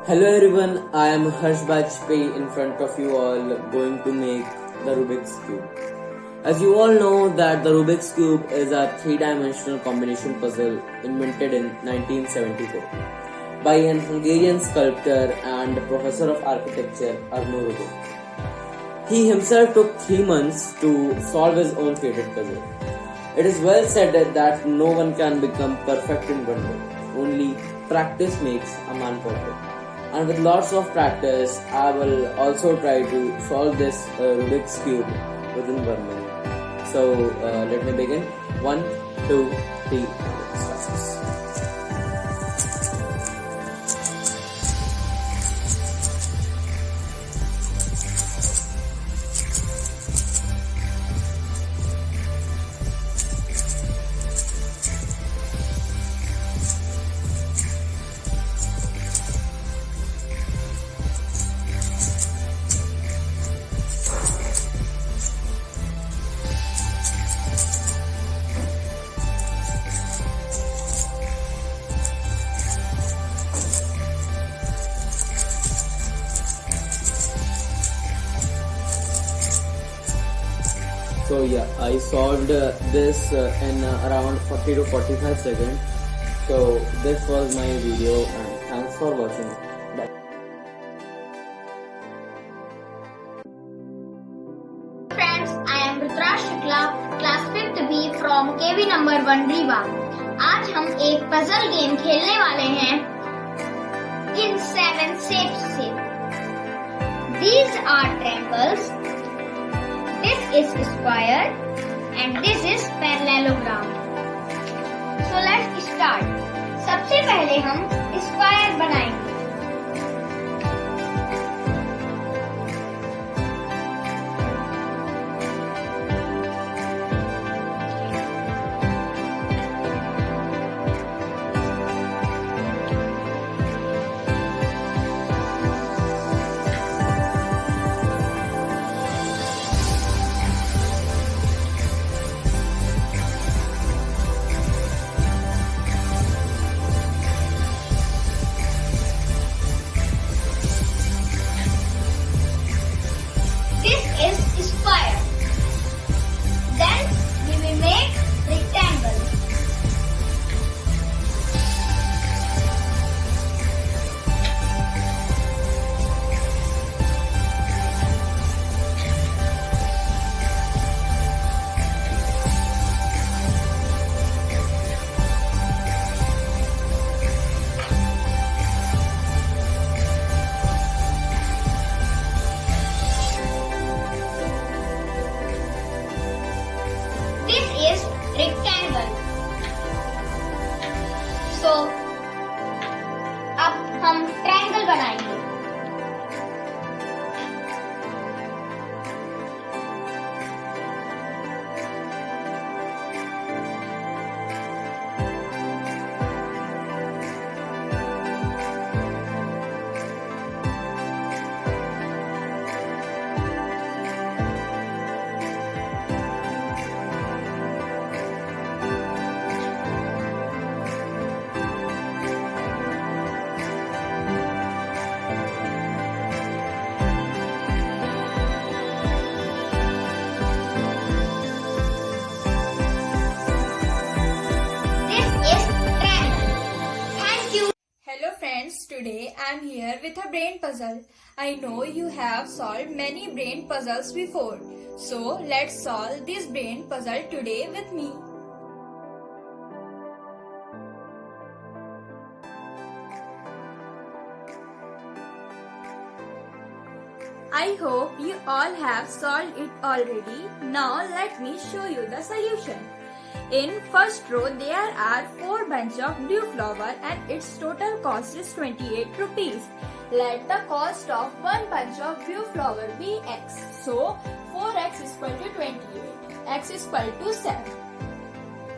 Hello everyone, I am Harsh Bajpayee in front of you all going to make the Rubik's Cube. As you all know that the Rubik's Cube is a three-dimensional combination puzzle invented in 1974 by an Hungarian sculptor and professor of architecture Arno Rubik. He himself took 3 months to solve his own favorite puzzle. It is well said that no one can become perfect in one day. Only practice makes a man perfect. And with lots of practice, I will also try to solve this Rubik's Cube within 1 minute. So let me begin. 1, 2, 3, start this. So yeah, I solved this in around 40 to 45 seconds. So this was my video and thanks for watching. Bye. Friends, I am Rudrash Shukla, class 5th B from KV number 1 Rewa. आज हम एक puzzle game खेलने वाले हैं in 7 shapes से. These are triangles. This is square and this is parallelogram. So let's start. सबसे पहले हम स्क्वायर बनाएंगे. Square. Then we will make rectangle. Rectangle. So अब हम ट्रायंगल बनाएंगे. Today I am here with a brain puzzle. I know you have solved many brain puzzles before. So let's solve this brain puzzle today with me. I hope you all have solved it already. Now let me show you the solution. In first row there are 4 bunch of blue flower and its total cost is 28 rupees. Let the cost of one bunch of blue flower be x. So 4x is equal to 28. X is equal to 7.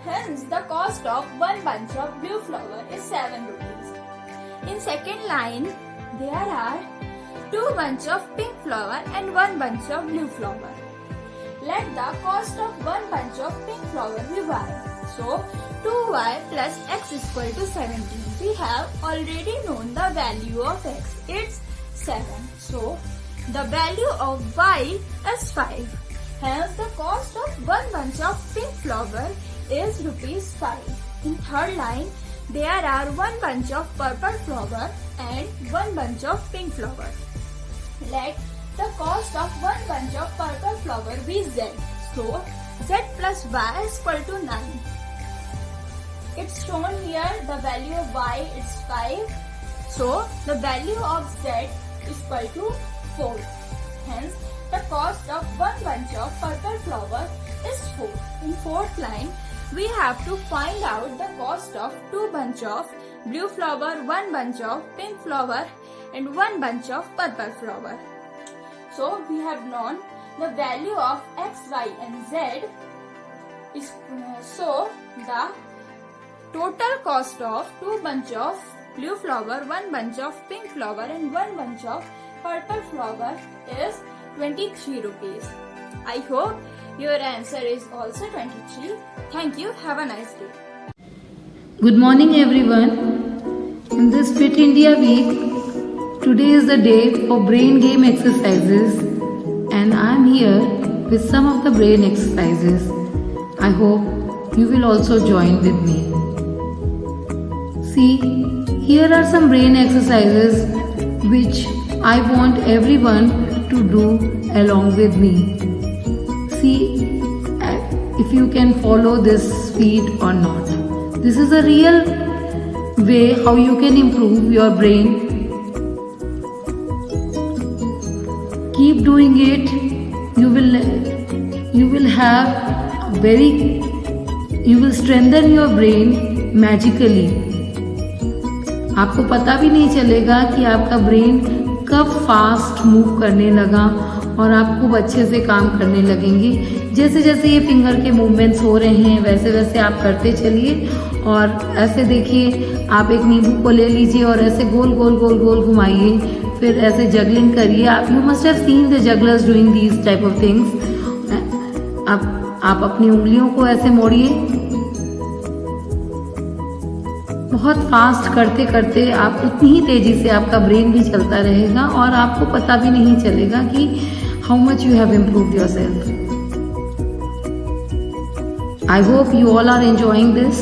Hence the cost of one bunch of blue flower is 7 rupees. In second line there are 2 bunch of pink flower and 1 bunch of blue flower. Let the cost of one bunch of pink flower be y. So 2y plus x is equal to 17. We have already known the value of x. It's 7. So the value of y is 5. Hence the cost of one bunch of pink flower is rupees 5. In third line, there are one bunch of purple flower and one bunch of pink flower. Let the cost of one bunch of purple flower be z. So z plus y is equal to 9. It's shown here the value of y is 5. So the value of z is equal to 4. Hence the cost of one bunch of purple flower is 4. In fourth line, we have to find out the cost of two bunch of blue flower, one bunch of pink flower and one bunch of purple flower. So we have known the value of x, y and z is so the total cost of two bunch of blue flower, one bunch of pink flower and one bunch of purple flower is 23 rupees. I hope your answer is also 23. Thank you. Have a nice day. Good morning everyone. In this Fit India week, today is the day for brain game exercises and I am here with some of the brain exercises. I hope you will also join with me. See, here are some brain exercises which I want everyone to do along with me. See if you can follow this speed or not. This is a real way how you can improve your brain. Keep doing it. You will strengthen your brain magically. आपको पता भी नहीं चलेगा कि आपका brain कब fast move करने लगा और आप खूब अच्छे से काम करने लगेंगे. जैसे जैसे ये फिंगर के मूवमेंट्स हो रहे हैं वैसे वैसे आप करते चलिए. और ऐसे देखिए, आप एक नींबू को ले लीजिए और ऐसे गोल गोल गोल गोल घुमाइए, फिर ऐसे जगलिंग करिए. You must have seen the jugglers doing these type of things. आप अपनी उंगलियों को ऐसे मोड़िए. बहुत फास्ट करते करते आप उतनी ही तेजी से आपका ब्रेन भी चलता रहेगा और आपको पता भी नहीं चलेगा कि how much you have improved yourself. I hope you all are enjoying this.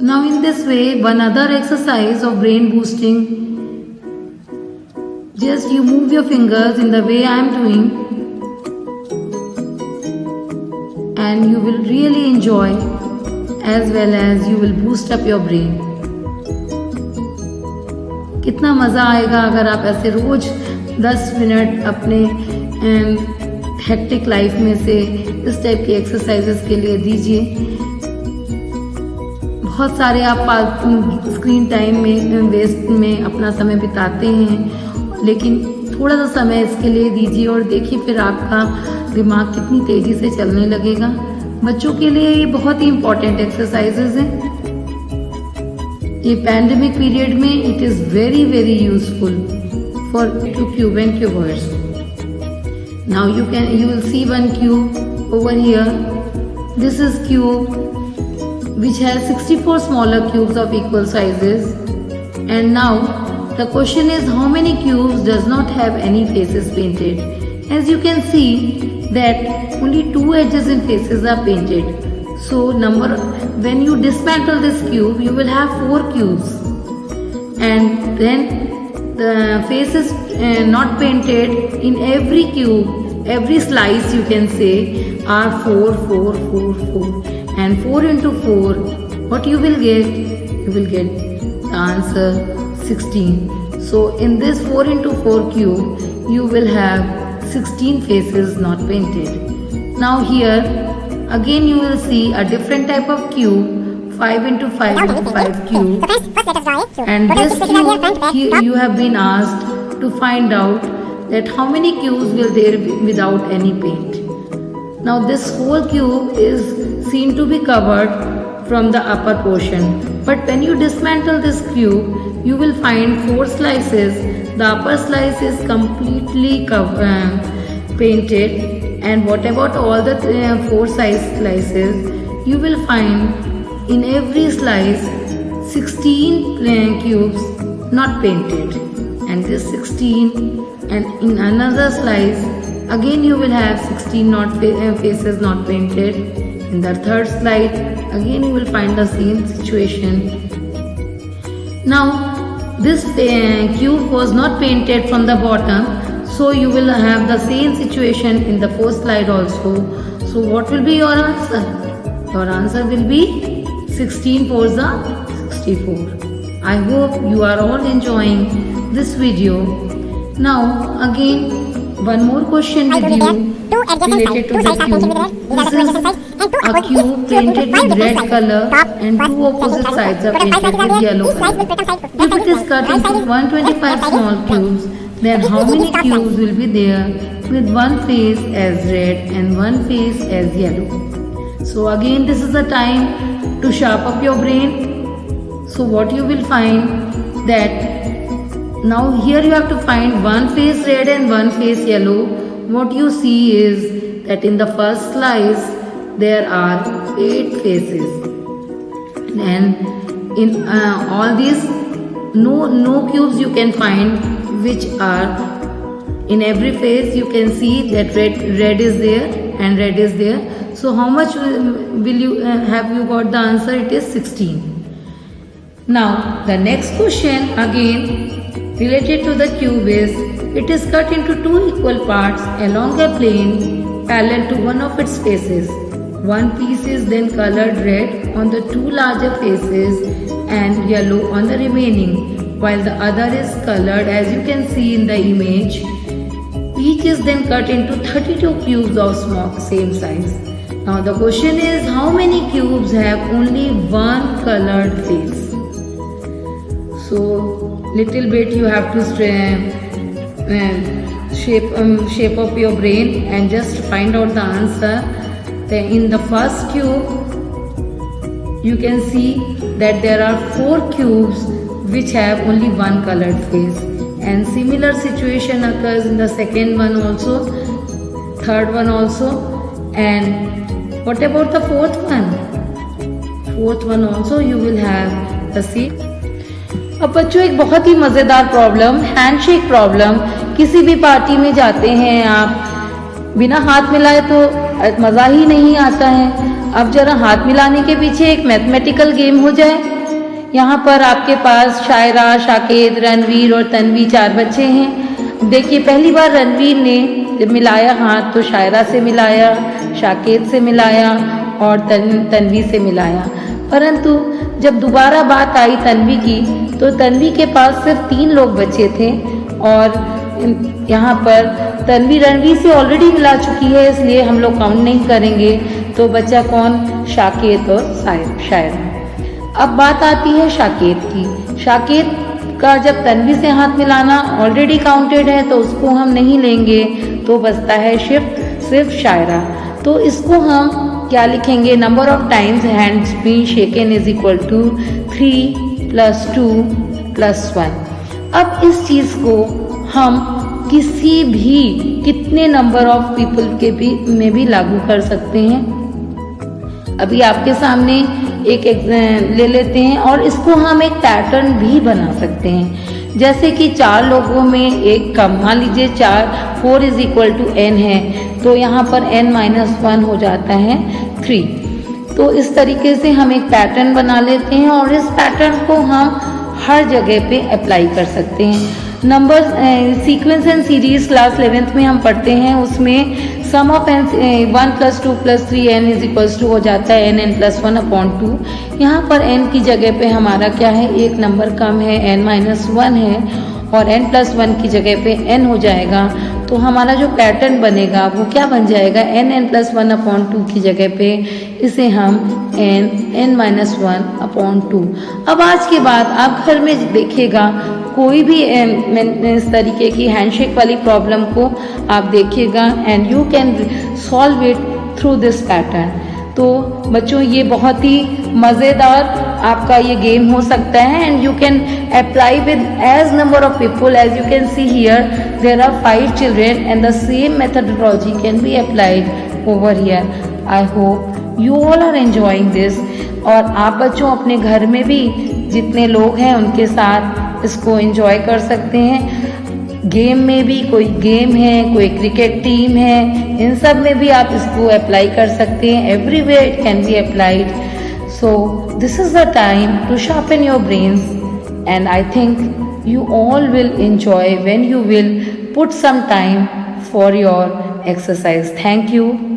Now in this way, one other exercise of brain boosting, just you move your fingers in the way I am doing and you will really enjoy as well as you will boost up your brain. कितना मज़ा आएगा अगर आप ऐसे रोज 10 minute अपने hectic life में से इस टाइप की एक्सरसाइजेस के लिए दीजिए. बहुत सारे आप स्क्रीन टाइम में वेस्ट में अपना समय बिताते हैं, लेकिन थोड़ा सा समय इसके लिए दीजिए और देखिए फिर आपका दिमाग कितनी तेजी से चलने लगेगा. बच्चों के लिए ये बहुत ही इम्पोर्टेंट एक्सरसाइजेज हैं. ये पैंडेमिक पीरियड में it is very very useful for two cube and cubers. Now you will see one cube over here. This is cube which has 64 smaller cubes of equal sizes. And now the question is, how many cubes does not have any faces painted? As you can see that only 2 edges and faces are painted. So when you dismantle this cube, you will have 4 cubes, and then the faces not painted in every cube, every slice you can say are 4, 4, 4, 4. And 4 into 4, what you will get? You will get the answer 16. So in this 4 into 4 cube, you will have 16 faces not painted. Now here, again you will see a different type of cube, 5 into 5 into 5 cube. And this cube, you have been asked to find out that how many cubes will there be without any paint. Now this whole cube is seen to be covered from the upper portion, but when you dismantle this cube, you will find 4 slices. The upper slice is completely painted. And what about all the 4 slices? You will find in every slice 16 cubes not painted, and this 16, and in another slice again you will have 16 faces not painted. In the third slide again you will find the same situation. Now this cube was not painted from the bottom, so you will have the same situation in the fourth slide also. So what will be your answer? Your answer will be 16 4s are 64. I hope you are all enjoying this video. Now again one more question with you related to the cube. This is a cube painted with red color and 2 opposite sides are painted with yellow color. If it is cut into 125 small cubes, then how many cubes will be there with one face as red and one face as yellow? So again this is the time to sharp up your brain. So what you will find that now here you have to find one face red and one face yellow. What you see is that in the first slice there are 8 faces, and in all these no cubes you can find which are in every face. You can see that red is there and red is there. So how much will you have you got the answer? It is 16. Now the next question again related to the cube is, it is cut into 2 equal parts along a plane parallel to one of its faces. One piece is then colored red on the 2 larger faces and yellow on the remaining, while the other is colored as you can see in the image. Each is then cut into 32 cubes of same size. Now the question is, how many cubes have only one colored face? So little bit you have to shape up your brain and just find out the answer. In the first cube you can see that there are 4 cubes which have only one colored face, and similar situation occurs in the second one also, third one also, and what about the fourth one? Fourth one also you will have the same. अब बच्चों एक बहुत ही मज़ेदार problem, handshake problem. किसी भी party में जाते हैं आप, बिना हाथ मिलाए तो मज़ा ही नहीं आता है। अब जरा हाथ मिलाने के पीछे एक मैथमेटिकल गेम हो जाए। यहाँ पर आपके पास शायरा, शाकिद, रणवीर और तन्वी 4 बच्चे हैं। देखिए पहली बार रणवीर ने जब मिलाया हाथ तो शायरा से मिलाया, शाकिद से मिलाया और तन्वी से मिलाया, परंतु जब दोबारा बात आई तन्वी की तो तन्वी के पास सिर्फ 3 लोग बचे थे और यहाँ पर तन्वी रणवीर से ऑलरेडी मिला चुकी है, इसलिए हम लोग काउंट नहीं करेंगे। तो बचा कौन? शाकिद और शायरा। अब बात आती है शाकिद की। शाकिद का जब तन्वी से हाथ मिलाना ऑलरेडी काउंटेड है तो उसको हम नहीं लेंगे, तो बचता है सिर्फ शायरा। तो इसको हम क्या लिखेंगे? Number of times hands been shaken is equal to 3 + 2 + 1। अब इस चीज को हम किसी भी कितने नंबर ऑफ पीपल के में भी लागू कर सकते हैं। अभी आपके सामने एक ले लेते हैं और इसको हम एक पैटर्न भी बना सकते हैं। जैसे कि 4 लोगों में एक कम, मान लीजिए 4 = n है, तो यहाँ पर n-1 हो जाता है 3। तो इस तरीके से हम एक पैटर्न बना लेते हैं और इस पैटर्न को हम हर जगह पे अप्लाई कर सकते हैं। Number sequence and series class 11th में हम पढ़ते हैं, उसमें सम ऑफ n 1 + 2 + 3n = हो जाता है n+1/2। यहाँ पर n की जगह पे हमारा क्या है? एक नंबर कम है, n-1 है, और n+1 की जगह पे n हो जाएगा। तो हमारा जो पैटर्न बनेगा वो क्या बन जाएगा? n+1/2 की जगह पे इसे हम n-1/2। अब आज के बाद आप घर में देखिएगा, कोई भी इस तरीके की हैंडशेक वाली प्रॉब्लम को आप देखिएगा and you can solve it through this pattern. तो बच्चों ये बहुत ही मज़ेदार आपका ये गेम हो सकता है and you can apply with as number of people as you can see here there are 5 children and the same methodology can be applied over here. I hope you all are enjoying this. और आप बच्चों अपने घर में भी जितने लोग हैं उनके साथ इसको एंजॉय कर सकते हैं. गेम में भी कोई गेम है, कोई क्रिकेट टीम है, इन सब में भी आप इसको अप्लाई कर सकते हैं. Everywhere it can be applied. So this is the time to sharpen your brains and I think you all will enjoy when you will put some time for your exercise. Thank you.